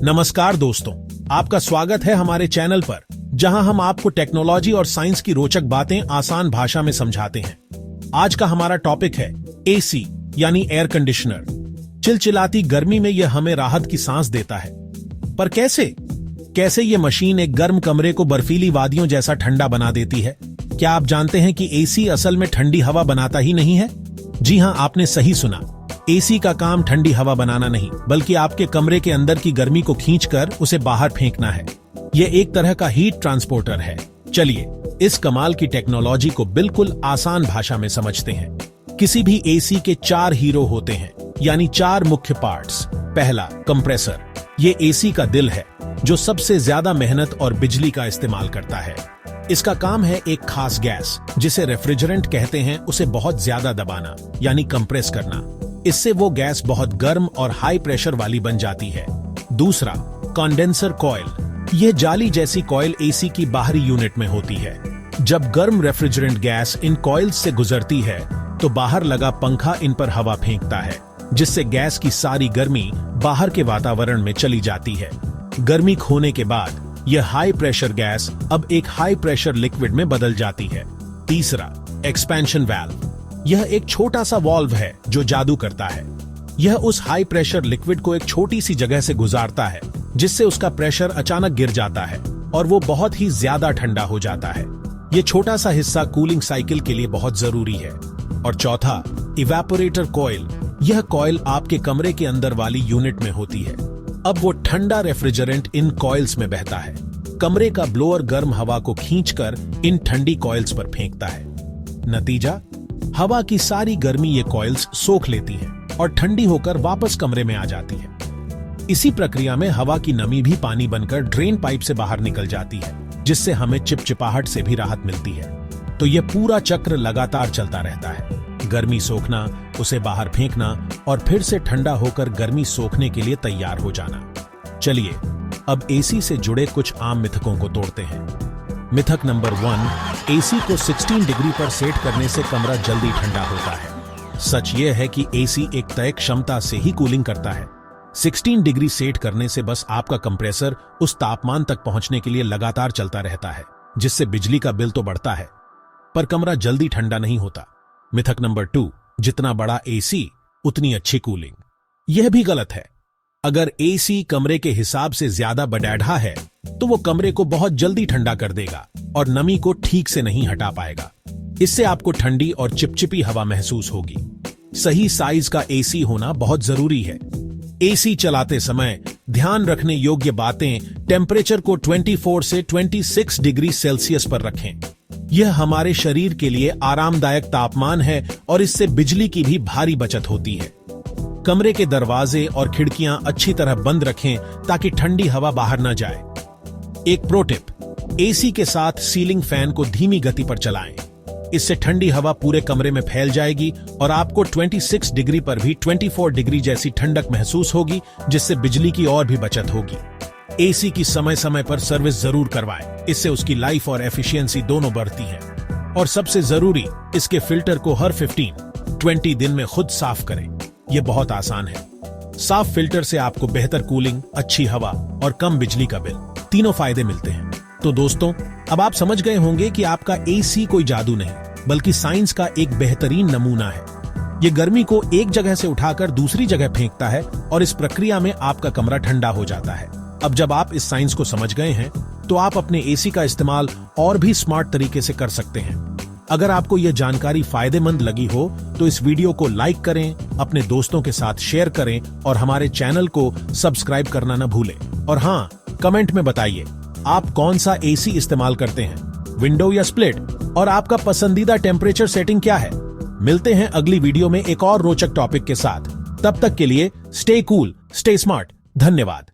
नमस्कार दोस्तों, आपका स्वागत है हमारे चैनल पर, जहां हम आपको टेक्नोलॉजी और साइंस की रोचक बातें आसान भाषा में समझाते हैं। आज का हमारा टॉपिक है एसी यानी एयर कंडीशनर। चिलचिलाती गर्मी में यह हमें राहत की सांस देता है, पर कैसे ये मशीन एक गर्म कमरे को बर्फीली वादियों जैसा ठंडा बना देती है। क्या आप जानते हैं कि एसी असल में ठंडी हवा बनाता ही नहीं है? जी हां, आपने सही सुना। एसी का काम ठंडी हवा बनाना नहीं, बल्कि आपके कमरे के अंदर की गर्मी को खींचकर उसे बाहर फेंकना है। यह एक तरह का हीट ट्रांसपोर्टर है। चलिए इस कमाल की टेक्नोलॉजी को बिल्कुल आसान भाषा में समझते हैं। किसी भी एसी के 4 हीरो होते हैं, यानी 4 मुख्य पार्ट्स। पहला, कंप्रेसर। ये एसी का दिल है, जो सबसे ज्यादा मेहनत और बिजली का इस्तेमाल करता है। इसका काम है एक खास गैस, जिसे रेफ्रिजरेंट कहते हैं, उसे बहुत ज्यादा दबाना, यानी कंप्रेस करना। इससे वो गैस बहुत गर्म और हाई प्रेशर वाली बन जाती है। दूसरा, कंडेंसर कॉइल। यह जाली जैसी कॉइल एसी की बाहरी यूनिट में होती है। जब गर्म रेफ्रिजरेंट गैस इन कॉइल्स से गुजरती है, तो बाहर लगा पंखा इन पर हवा फेंकता है, जिससे गैस की सारी गर्मी बाहर के वातावरण में चली जाती है। गर्मी खोने के बाद यह हाई प्रेशर गैस अब एक हाई प्रेशर लिक्विड में बदल जाती है। तीसरा, एक्सपेंशन वाल्व। यह एक छोटा सा वाल्व है जो जादू करता है। यह उस हाई प्रेशर लिक्विड को एक छोटी सी जगह से गुजारता है, जिससे उसका प्रेशर अचानक गिर जाता है और वो बहुत ही ज्यादा ठंडा हो जाता है। यह छोटा सा हिस्सा कूलिंग साइकिल के लिए बहुत जरूरी है। और चौथा, इवेपोरेटर कॉइल। यह कॉइल आपके कमरे के अंदर वाली यूनिट में होती है। अब वो ठंडा रेफ्रिजरेंट इन कॉइल्स में बहता है। कमरे का ब्लोअर गर्म हवा को खींचकर इन ठंडी कॉइल्स पर फेंकता है। नतीजा, हवा की सारी गर्मी ये कॉइल्स सोख लेती हैं और ठंडी होकर वापस कमरे में आ जाती है। इसी प्रक्रिया में हवा की नमी भी पानी बनकर ड्रेन पाइप से बाहर निकल जाती है, जिससे हमें चिपचिपाहट से भी राहत मिलती है। तो यह पूरा चक्र लगातार चलता रहता है। गर्मी सोखना, उसे बाहर फेंकना और फिर से ठंडा होकर गर्मी सोखने के लिए तैयार हो जाना। चलिए अब एसी से जुड़े कुछ आम मिथकों को तोड़ते हैं। मिथक नंबर 1, एसी को 16 डिग्री पर सेट करने से कमरा जल्दी ठंडा होता है। सच यह है कि एसी एक तय क्षमता से ही कूलिंग करता है। 16 डिग्री सेट करने से बस आपका कंप्रेसर उस तापमान तक पहुंचने के लिए लगातार चलता रहता है, जिससे बिजली का बिल तो बढ़ता है, पर कमरा जल्दी ठंडा नहीं होता। मिथक नंबर 2, जितना बड़ा एसी उतनी अच्छी कूलिंग। यह भी गलत है। अगर एसी कमरे के हिसाब से ज्यादा बड़ैढ़ा है, तो वो कमरे को बहुत जल्दी ठंडा कर देगा और नमी को ठीक से नहीं हटा पाएगा। इससे आपको ठंडी और चिपचिपी हवा महसूस होगी। सही साइज का एसी होना बहुत जरूरी है। एसी चलाते समय ध्यान रखने योग्य बातें: टेम्परेचर को 24 से 26 डिग्री सेल्सियस पर रखें। यह हमारे शरीर के लिए आरामदायक तापमान है और इससे बिजली की भी भारी बचत होती है। कमरे के दरवाजे और खिड़कियां अच्छी तरह बंद रखें ताकि ठंडी हवा बाहर न जाए। एक प्रो टिप: एसी के साथ सीलिंग फैन को धीमी गति पर चलाएं। इससे ठंडी हवा पूरे कमरे में फैल जाएगी और आपको 26 डिग्री पर भी 24 डिग्री जैसी ठंडक महसूस होगी, जिससे बिजली की और भी बचत होगी। एसी की समय समय पर सर्विस जरूर करवाएं, इससे उसकी लाइफ और एफिशिएंसी दोनों बढ़ती है। और सबसे जरूरी, इसके फिल्टर को हर 15-20 दिन में खुद साफ करें। यह बहुत आसान है। साफ फिल्टर से आपको बेहतर कूलिंग, अच्छी हवा और कम बिजली का बिल, तीनों फायदे मिलते हैं। तो दोस्तों, अब आप समझ गए होंगे कि आपका एसी कोई जादू नहीं, बल्कि साइंस का एक बेहतरीन नमूना है। यह गर्मी को एक जगह से उठाकर दूसरी जगह फेंकता है और इस प्रक्रिया में आपका कमरा ठंडा हो जाता है। अब जब आप इस साइंस को समझ गए हैं, तो आप अपने एसी का इस्तेमाल और भी स्मार्ट तरीके से कर सकते हैं। अगर आपको यह जानकारी फायदेमंद लगी हो, तो इस वीडियो को लाइक करें, अपने दोस्तों के साथ शेयर करें और हमारे चैनल को सब्सक्राइब करना न भूलें। और हाँ, कमेंट में बताइए आप कौन सा एसी इस्तेमाल करते हैं, विंडो या स्प्लिट, और आपका पसंदीदा टेम्परेचर सेटिंग क्या है। मिलते हैं अगली वीडियो में एक और रोचक टॉपिक के साथ। तब तक के लिए स्टे कूल, स्टे स्मार्ट। धन्यवाद।